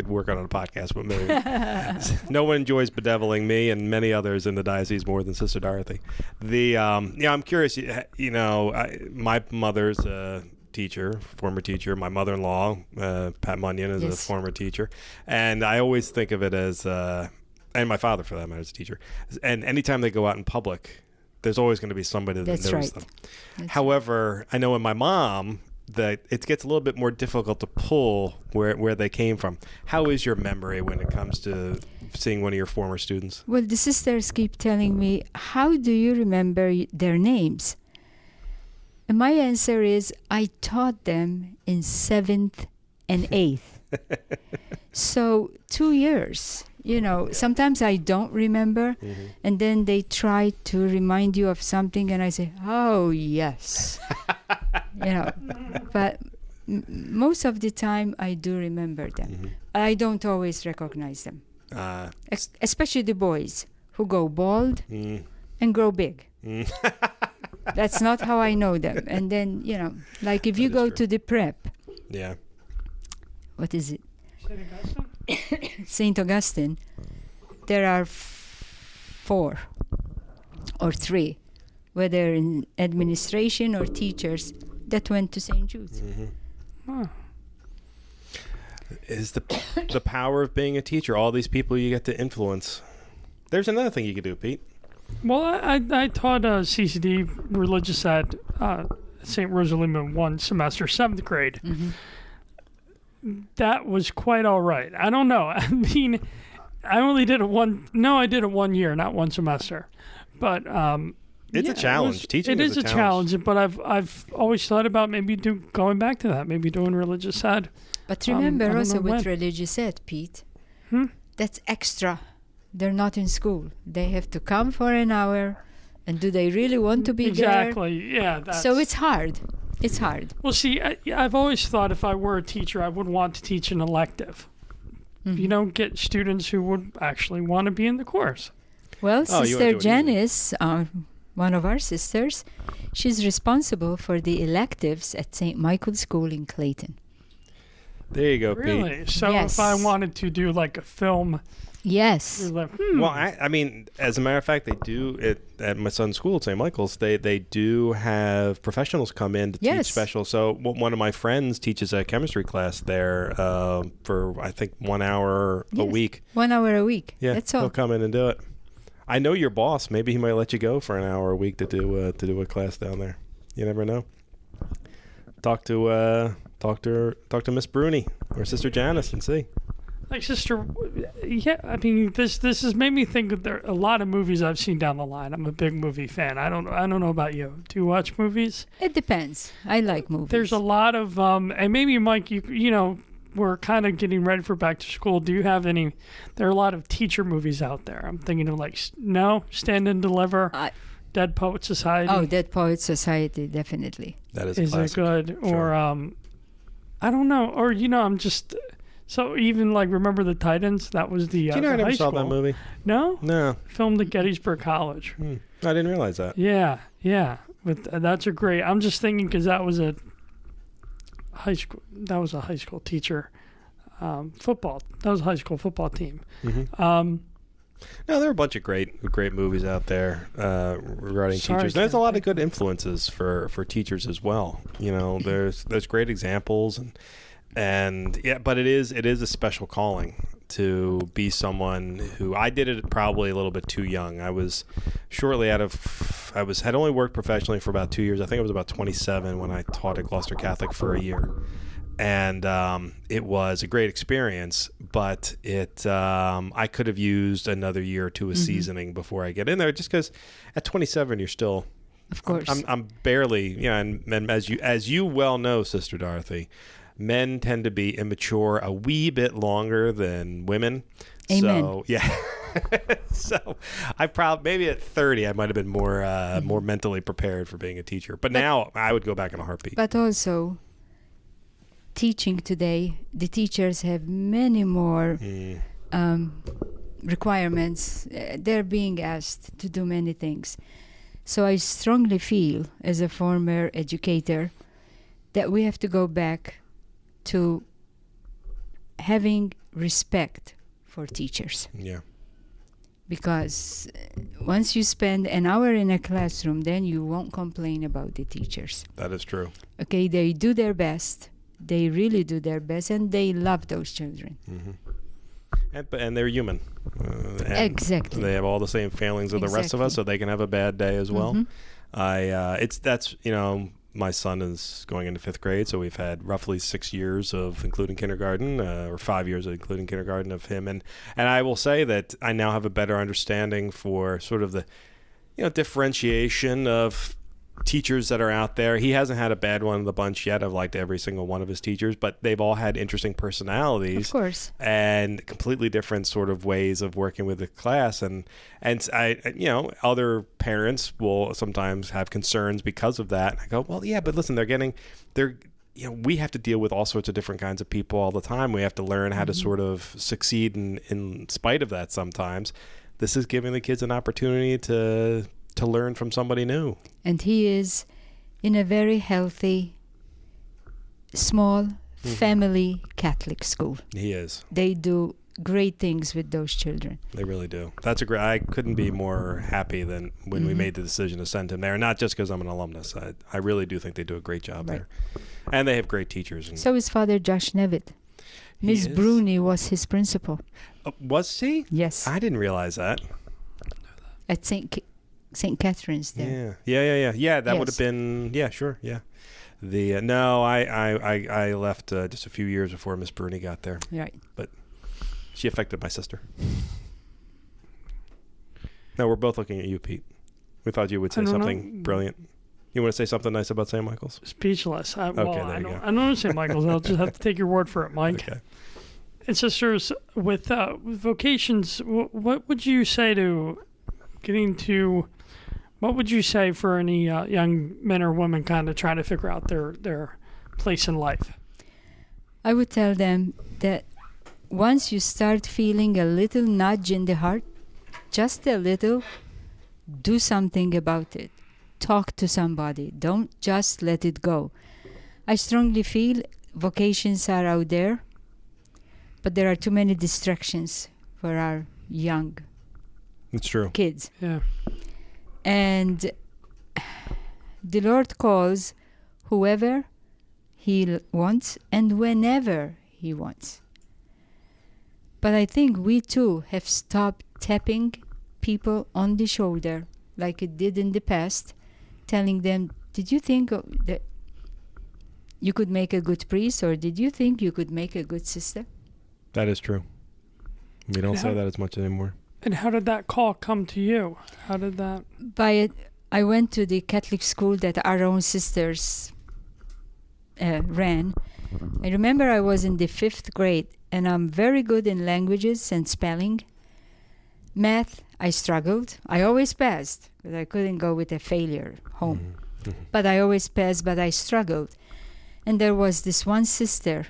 work on a podcast, but maybe. No one enjoys bedeviling me and many others in the diocese more than Sister Dorothy. I'm curious. My mother's a teacher, former teacher. My mother-in-law, Pat Munyon, is a former teacher, and I always think of it as, and my father, for that matter, is a teacher. And anytime they go out in public, there's always going to be somebody that knows them. However, I know in my mom, that it gets a little bit more difficult to pull where they came from. How is your memory when it comes to seeing one of your former students? Well, the sisters keep telling me, how do you remember their names? And my answer is, I taught them in 7th and 8th. So 2 years, sometimes I don't remember. Mm-hmm. And then they try to remind you of something and I say, oh, yes. But most of the time I do remember them. Mm-hmm. I don't always recognize them. Especially the boys who go bald and grow big. That's not how I know them. And then, like if you go to the prep. Yeah. What is it? St. Augustine? St. Augustine. There are 4 or 3, whether in administration or teachers, that went to St. Jude's. Mm-hmm. Huh. Is the power of being a teacher, all these people you get to influence. There's another thing you could do, Pete. Well, I taught CCD religious at St. Rosalima one semester, 7th grade. Mm-hmm. That was quite all right. I don't know. I mean, I only did it I did it 1 year, not one semester. But it's a challenge. Teaching is a challenge. But I've always thought about maybe going back to that, maybe doing religious ed. But remember also with when. religious ed, Pete, that's extra. They're not in school. They have to come for an hour. And do they really want to be there? Exactly, yeah. So it's hard. It's hard. Well, see, I've always thought if I were a teacher, I would want to teach an elective. Mm-hmm. Get students who would actually want to be in the course. Well, Sister Janice, one of our sisters, she's responsible for the electives at St. Michael's School in Clayton. There you go, Pete. Really? So Yes. if I wanted to do like a film... Yes. you're like, Well, I mean, as a matter of fact, they do it at my son's school at St. Michael's. They do have professionals come in to teach special. So one of my friends teaches a chemistry class there for I think 1 hour a week. 1 hour a week. Yeah, That's all. he'll come in and do it. I know your boss. Maybe he might let you go for an hour a week to do a class down there. You never know. Talk to Miss Bruni or Sister Janice and see. like sister, yeah. I mean, this has made me think of there are a lot of movies I've seen down the line. I'm a big movie fan. I don't know about you. Do you watch movies? It depends. I like movies. There's a lot of and maybe Mike, you know, we're kind of getting ready for back to school. Do you have any? There are a lot of teacher movies out there. I'm thinking of like Stand and Deliver, Dead Poet Society. Oh, Dead Poet Society, definitely. That is it good? Sure. Or I don't know. Or I'm just. So even like Remember the Titans, that was the. Do you know I never saw that movie? No. No. Filmed at Gettysburg College. I didn't realize that. Yeah. But that's a great. I'm just thinking because that was a high school. That was a high school teacher. Football. That was a high school football team. Mm-hmm. No, there are a bunch of great movies out there regarding teachers. There's a lot of good influences for teachers as well. You know, there's great examples and yeah, but it is a special calling to be someone who I did it probably a little bit too young. I was had only worked professionally for about 2 years. I think I was about 27 when I taught at Gloucester Catholic for a year. And it was a great experience, but I could have used another year or two of seasoning before I get in there, just because at 27 you're still, of course, I'm barely, and as you well know, Sister Dorothy, men tend to be immature a wee bit longer than women. Amen. So yeah, so I maybe at 30 I might have been more mentally prepared for being a teacher, but now I would go back in a heartbeat. But also, teaching today, the teachers have many more requirements. They're being asked to do many things. So I strongly feel, as a former educator, that we have to go back to having respect for teachers. Yeah. Because once you spend an hour in a classroom, then you won't complain about the teachers. That is true. Okay, they do their best. They really do their best, and they love those children. Mm-hmm. And they're human. Exactly. They have all the same failings of the rest of us, so they can have a bad day as well. my son is going into 5th grade, so we've had roughly 6 years of including kindergarten, or 5 years of including kindergarten of him. And I will say that I now have a better understanding for sort of the, differentiation of teachers that are out there. He hasn't had a bad one in the bunch yet. I've liked every single one of his teachers, but they've all had interesting personalities, Of course. and completely different sort of ways of working with the class. And I, other parents will sometimes have concerns because of that. And I go, well, yeah, but listen, we have to deal with all sorts of different kinds of people all the time. We have to learn how to sort of succeed in spite of that sometimes. This is giving the kids an opportunity to learn from somebody new. And he is in a very healthy, small, family Catholic school. He is. They do great things with those children. They really do. I couldn't be more happy than when we made the decision to send him there. Not just because I'm an alumnus. I really do think they do a great job there. And they have great teachers. And So is Father Josh Nevitt. Miss Bruni was his principal. Was she? Yes. I didn't realize that. At St. Catherine's there. Yeah. Yeah, that would Yes. have been, sure, yeah. No, I left just a few years before Miss Bruni got there. Right. But she affected my sister. No, we're both looking at you, Pete. We thought you would say something brilliant. You want to say something nice about St. Michael's? Speechless. There you go. I don't know St. Michael's. I'll just have to take your word for it, Mike. Okay. And sisters, with vocations, what would you say what would you say for any young men or women kind of trying to figure out their place in life? I would tell them that once you start feeling a little nudge in the heart, just a little, do something about it. Talk to somebody. Don't just let it go. I strongly feel vocations are out there, but there are too many distractions for our young It's true. kids. Yeah. And the Lord calls whoever He wants and whenever He wants. But I think we too have stopped tapping people on the shoulder like it did in the past, telling them, did you think that you could make a good priest, or did you think you could make a good sister? That is true. We don't say that as much anymore. And how did that call come to you? How did that? I went to the Catholic school that our own sisters ran. I remember I was in the 5th grade, and I'm very good in languages and spelling. Math, I struggled. I always passed, but I couldn't go with a failure home. But I always passed, but I struggled. And there was this one sister,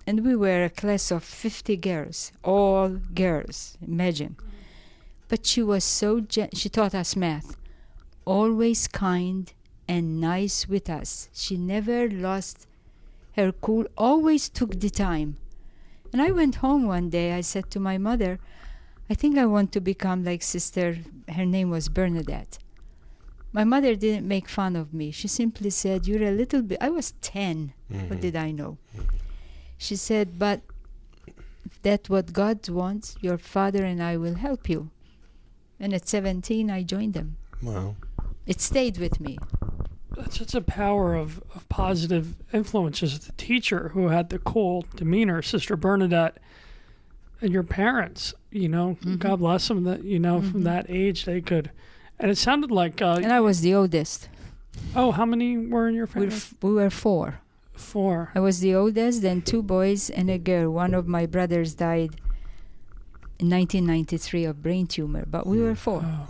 and we were a class of 50 girls, all girls, imagine. But she was so she taught us math, always kind and nice with us. She never lost her cool, always took the time. And I went home one day, I said to my mother, I think I want to become like sister, her name was Bernadette. My mother didn't make fun of me. She simply said, you're a little bit, I was 10, what did I know? She said, but if that's what God wants, your father and I will help you. And at 17, I joined them. Wow. It stayed with me. That's such a power of positive influences. The teacher who had the cool demeanor, Sister Bernadette, and your parents, God bless them, that, from that age they could. And it sounded like... and I was the oldest. Oh, how many were in your family? We were 4. 4. I was the oldest, then 2 boys and a girl. One of my brothers died in 1993 of brain tumor, but we were 4. Oh.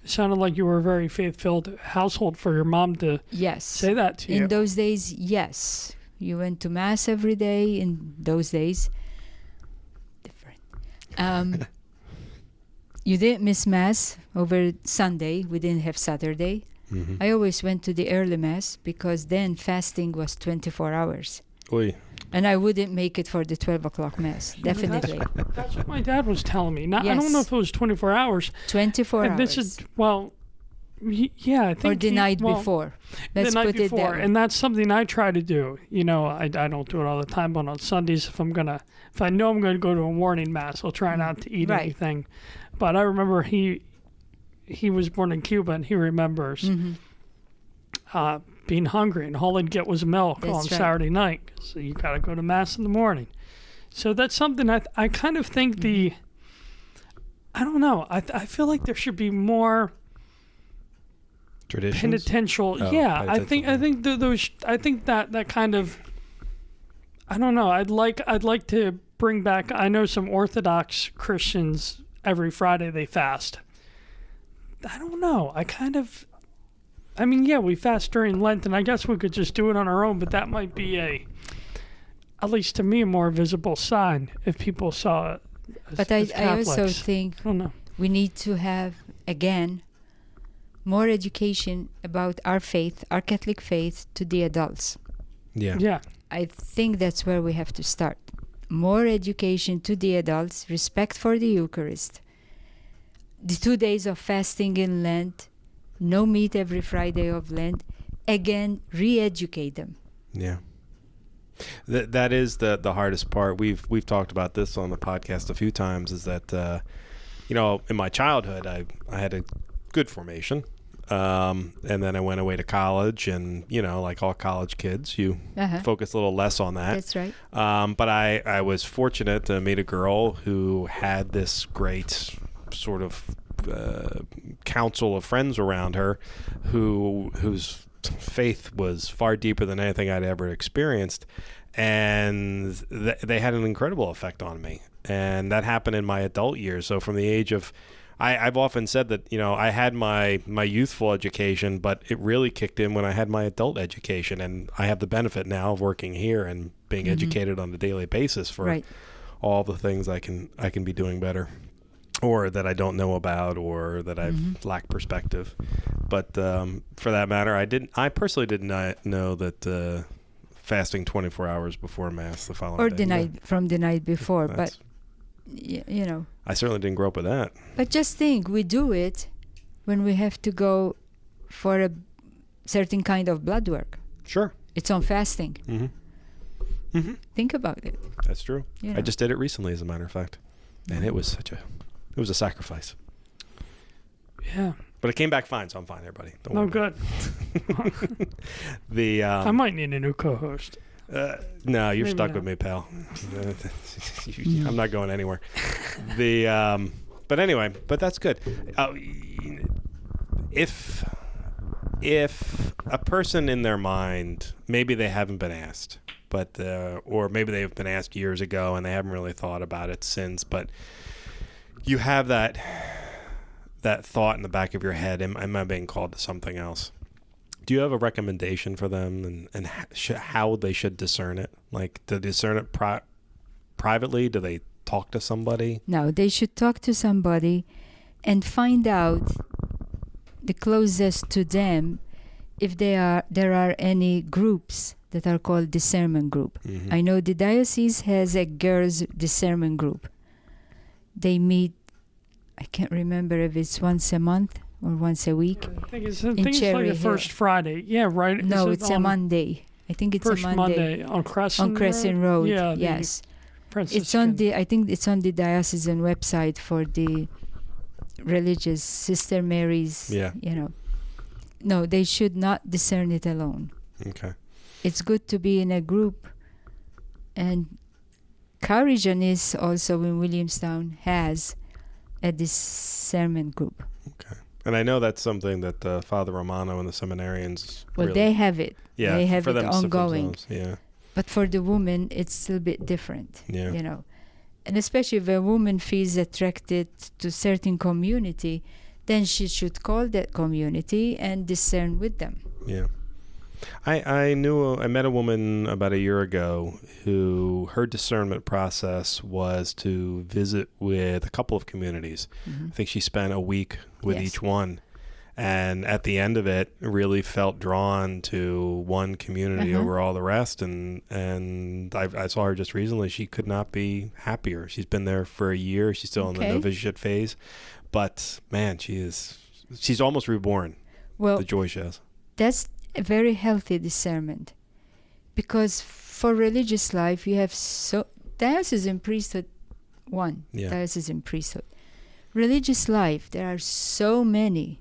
It sounded like you were a very faith-filled household for your mom to say that to you. In those days, yes. You went to Mass every day in those days. Different. You didn't miss Mass over Sunday. We didn't have Saturday. I always went to the early Mass because then fasting was 24 hours. Oy. And I wouldn't make it for the 12 o'clock Mass, definitely. That's what my dad was telling me. Now, Yes. I don't know if it was 24 hours. 24 and hours. this is, I think. Or the night before. Let's the night put it before. that way. And that's something I try to do. I don't do it all the time, but on Sundays, if I know I'm going to go to a morning Mass, I'll try not to eat anything. But I remember he was born in Cuba, and he remembers. being hungry, and all they'd get was milk That's on right. Saturday night. So you got to go to Mass in the morning. So that's something I kind of think I don't know. I feel like there should be more Traditions? penitential. Oh, Yeah, I penitential. think those. I think that kind of. I don't know. I'd like to bring back. I know some Orthodox Christians every Friday they fast. I don't know. I mean, yeah, we fast during Lent, and I guess we could just do it on our own. But that might be at least to me, a more visible sign if people saw it. But I also think I don't know. we need to have, again, more education about our faith, our Catholic faith, to the adults. Yeah. Yeah. I think that's where we have to start. More education to the adults, respect for the Eucharist. The 2 days of fasting in Lent, no meat every Friday of Lent. Again, re-educate them. Yeah. That is the hardest part. We've talked about this on the podcast a few times, is that in my childhood I had a good formation. And then I went away to college, and like all college kids, you focus a little less on that. That's right. But I was fortunate to meet a girl who had this great sort of council of friends around her, whose faith was far deeper than anything I'd ever experienced, and they had an incredible effect on me. And that happened in my adult years. So from the age of I've often said that, I had my youthful education, but it really kicked in when I had my adult education. And I have the benefit now of working here and being educated on a daily basis for all the things I can be doing better, or that I don't know about, or that I've lacked perspective. But for that matter, I personally did not know that fasting 24 hours before Mass the following Or day. the night from the night before, That's- but you know. I certainly didn't grow up with that. But just think, we do it when we have to go for a certain kind of blood work. Sure. It's on fasting. Think about it. That's true. You I know. just did it recently, as a matter of fact, and it was a sacrifice. Yeah. But it came back fine, so I'm fine, everybody. Don't No worry about good. it. I might need a new co-host. No, you're Maybe stuck not. with me, pal. I'm not going anywhere. But anyway, that's good. If a person in their mind, maybe they haven't been asked, but or maybe they've been asked years ago and they haven't really thought about it since, but you have that thought in the back of your head, am I being called to something else? Do you have a recommendation for them and how they should discern it? Like, to discern it privately? Do they talk to somebody? No, they should talk to somebody and find out the closest to them if there are any groups that are called discernment group. I know the diocese has a girls' discernment group. They meet, I can't remember if it's once a month or once a week. I think it's like Cherry the Hill. first Friday. Yeah, right. No, Is it it's a on Monday. I think it's First a Monday. on Crescent On Crescent Road. Yeah. Yes. Franciscan. It's on the, I think it's on the diocesan website for the religious Sister Mary's, Yeah. No, they should not discern it alone. Okay. It's good to be in a group. And Carrigan also in Williamstown has a discernment group. Okay. And I know that's something that Father Romano and the seminarians Well, really, they have it. yeah, they have for it them to ongoing. themselves. Yeah. But for the woman, it's still a bit different. Yeah. And especially if a woman feels attracted to certain community, then she should call that community and discern with them. Yeah. I met a woman about a year ago who her discernment process was to visit with a couple of communities. I think she spent a week with Yes. each one, and at the end of it really felt drawn to one community over all the rest. And I saw her just recently. She could not be happier. She's been there for a year. She's still in the novitiate phase, but man, she's almost reborn. Well, The joy she has. that's a very healthy discernment, because for religious life you have diocesan priesthood diocesan priesthood, religious life, there are so many,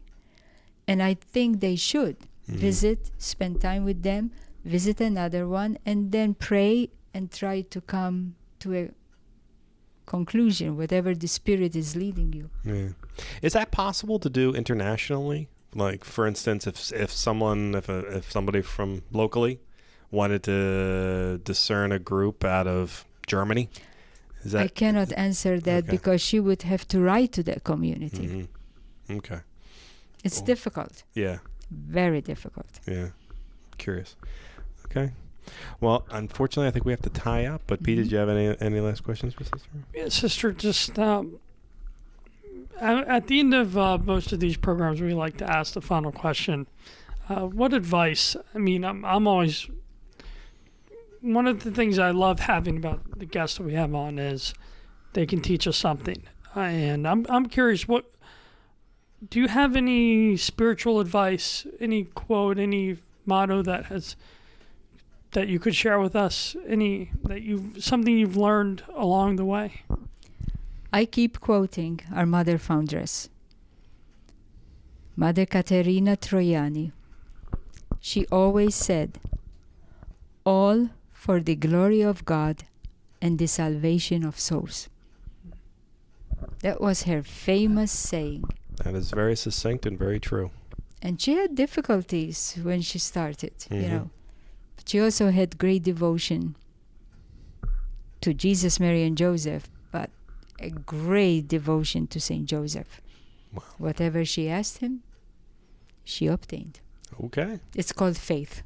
and I think they should visit, spend time with them, visit another one, and then pray and try to come to a conclusion, whatever the Spirit is leading you. Yeah. Is that possible to do internationally? Like, for instance, if somebody from locally wanted to discern a group out of Germany, is that? I cannot answer that Okay. because she would have to write to the community. Mm-hmm. Okay. It's Cool. difficult, Yeah. very difficult. Yeah. Curious. Okay. Well, unfortunately, I think we have to tie up. But Pete, did you have any last questions for Sister? Yeah, Sister, just at the end of most of these programs, we like to ask the final question. What advice? I mean, I'm always... One of the things I love having about the guests that we have on is they can teach us something. And I'm curious, what do you have any spiritual advice, any quote, any motto that you could share with us? Something you've learned along the way? I keep quoting our Mother Foundress, Mother Caterina Troiani. She always said, "All for the glory of God and the salvation of souls." That was her famous saying. That is very succinct and very true. And she had difficulties when she started, Mhm. But she also had great devotion to Jesus, Mary, and Joseph, but a great devotion to Saint Joseph. Wow. Whatever she asked him, she obtained. Okay. It's called faith.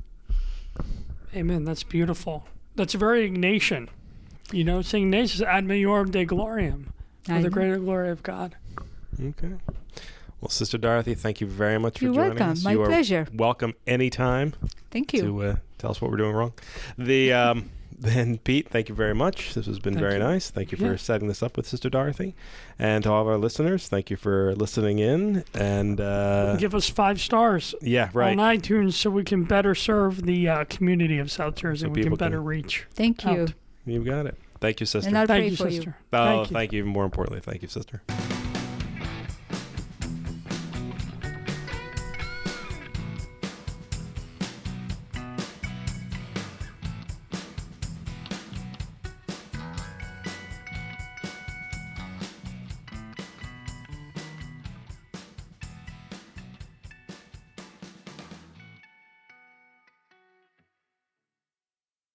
Amen. That's beautiful. That's very Ignatian. St. Ignatius, ad majorem Dei gloriam, for the greater glory of God. Okay. Well, Sister Dorothy, thank you very much for You're joining welcome. us. My You are pleasure. welcome anytime Thank you. to tell us what we're doing wrong. Then Pete, thank you very much. This has been Thank very you. nice. Thank you for Yeah. setting this up with Sister Dorothy. And to all of our listeners, thank you for listening in. And Give us 5 stars yeah, right. on iTunes so we can better serve the community of South Jersey. So We can people better can- reach. Thank you. out. You got it. Thank you, Sister. And I'll Thank pray you, for Sister. Oh, Thank you. thank you. More importantly, thank you, Sister.